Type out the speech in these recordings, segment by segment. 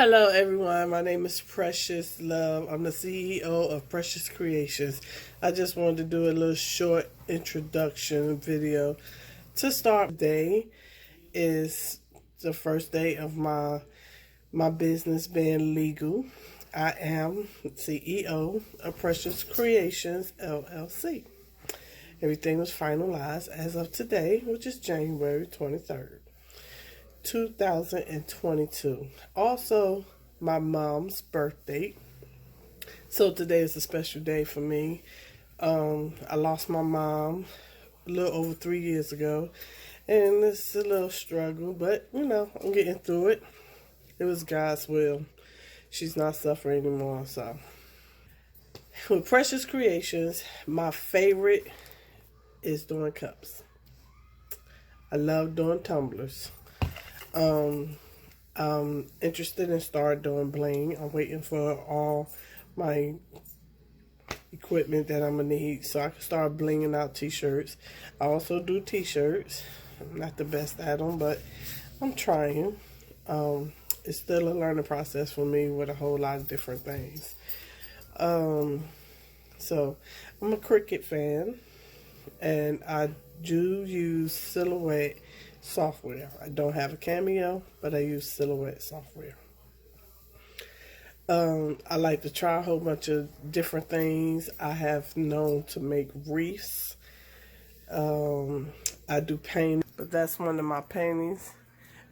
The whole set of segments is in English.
Hello, everyone. My name is Precious Love. I'm the CEO of Precious Creations. I just wanted to do a little short introduction video to start. Today is the first day of my business being legal. I am CEO of Precious Creations, LLC. Everything was finalized as of today, which is January 23rd. 2022. Also, my mom's birthday. So today is a special day for me. I lost my mom a little over 3 years ago, and it's a little struggle, but I'm getting through it. It was God's will. She's not suffering anymore. So, with Precious Creations, my favorite is doing cups. I love doing tumblers. I'm interested in start doing bling. I'm waiting for all my equipment that I'm gonna need so I can start blinging out t-shirts. I also do t-shirts. I'm not the best at them, but I'm trying. It's still a learning process for me with a whole lot of different things. So I'm a Cricut fan, and I do use Silhouette software. I don't have a Cameo, but I use Silhouette software. I like to try a whole bunch of different things. I have known to make wreaths. I do painting, but that's one of my paintings.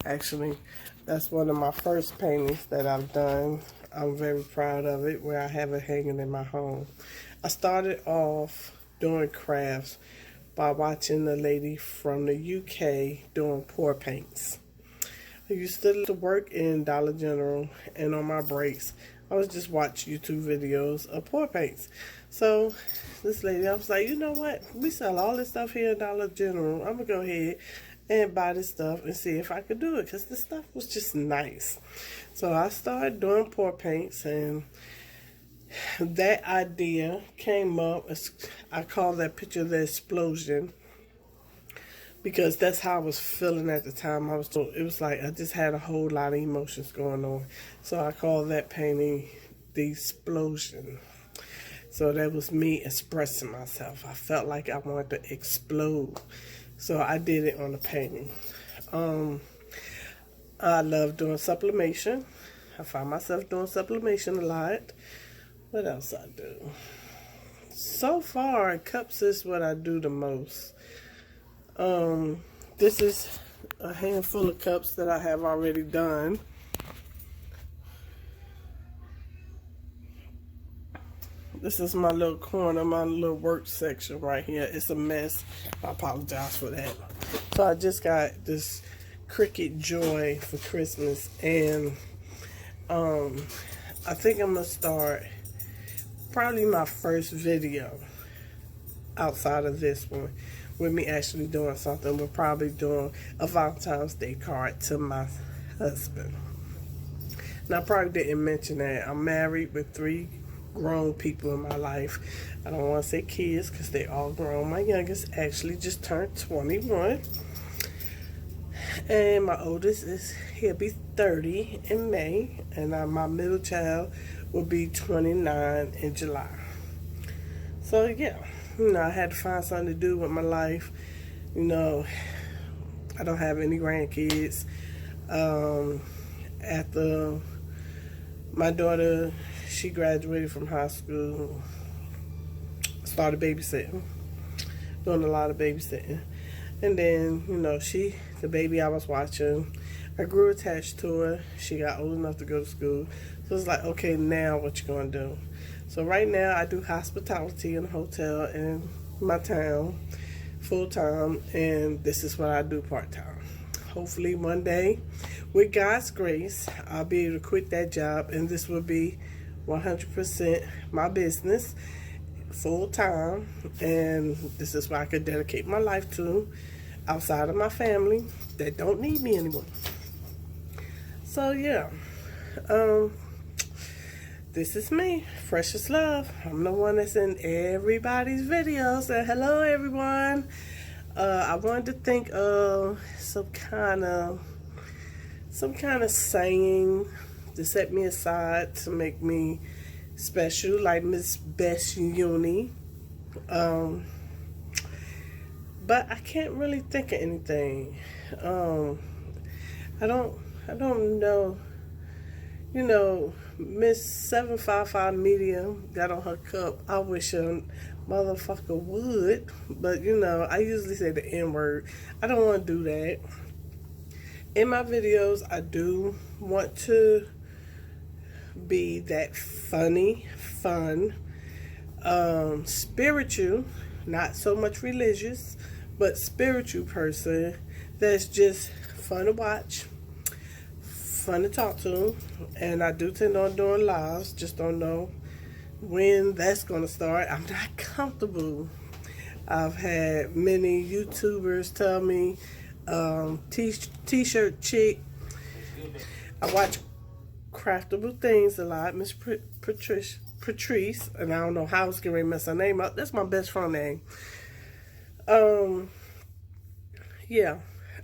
Actually, that's one of my first paintings that I've done. I'm very proud of it, where I have it hanging in my home. I started off doing crafts by watching a lady from the UK doing pour paints. I used to work in Dollar General, and on my breaks, I would just watch YouTube videos of pour paints. So this lady, I was like, you know what? We sell all this stuff here at Dollar General. I'm going to go ahead and buy this stuff and see if I could do it, because this stuff was just nice. So I started doing pour paints, and that idea came up. I call that picture the explosion, because that's how I was feeling at the time. It was like I just had a whole lot of emotions going on. So I call that painting the explosion. So that was me expressing myself. I felt like I wanted to explode. So I did it on the painting. I love doing sublimation. I find myself doing sublimation a lot. What else I do? So far, cups is what I do the most. This is a handful of cups that I have already done. This is my little corner, my little work section right here. It's a mess. I apologize for that. So I just got this Cricut Joy for Christmas, and I think I'm gonna start probably my first video outside of this one with me actually doing something. We're probably doing a Valentine's Day card to my husband. And I probably didn't mention that I'm married with 3 grown people in my life. I don't want to say kids because they all grown. My youngest actually just turned 21. And my oldest he'll be 30 in May. And my middle child will be 29 in July. So yeah, I had to find something to do with my life. I don't have any grandkids. After my daughter, she graduated from high school, started babysitting, doing a lot of babysitting. And then, the baby I was watching, I grew attached to her. She got old enough to go to school. So it's like, okay, now what you gonna do? So right now I do hospitality in a hotel in my town, full time, and this is what I do part time. Hopefully one day, with God's grace, I'll be able to quit that job, and this will be 100% my business, full time, and this is what I could dedicate my life to outside of my family that don't need me anymore. So yeah, this is me, Precious Love. I'm the one that's in everybody's videos. And hello, everyone. I wanted to think of some kind of saying to set me aside to make me special, like Miss Best Uni. But I can't really think of anything. I don't know. You know, Miss 755 Media got on her cup. I wish a motherfucker would. But, you know, I usually say the N-word. I don't want to do that. In my videos, I do want to be that funny, fun, spiritual, not so much religious, but spiritual person that's just fun to watch, fun to talk to. And I do tend on doing lives, just don't know when that's going to start. I'm not comfortable. I've had many YouTubers tell me, t-shirt chick. I watch Craftable Things a lot. Miss Patrice, and I don't know how I was going to mess her name up. That's my best friend name. Yeah,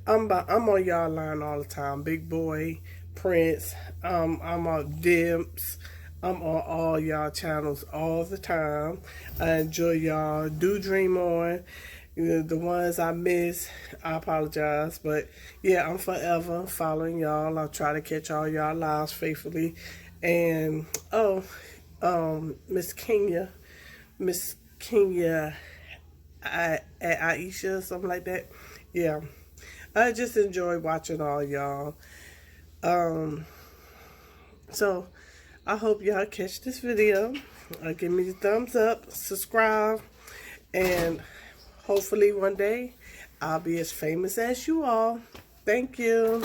I'm on y'all line all the time. Big Boy, Prince, I'm on Dimps. I'm on all y'all channels all the time. I enjoy y'all. Do dream on. The ones I miss, I apologize. But yeah, I'm forever following y'all. I'll try to catch all y'all lives faithfully. And Miss Kenya, Aisha, something like that. Yeah, I just enjoy watching all y'all. So I hope y'all catch this video. Give me the thumbs up, subscribe, and hopefully one day I'll be as famous as you all. Thank you.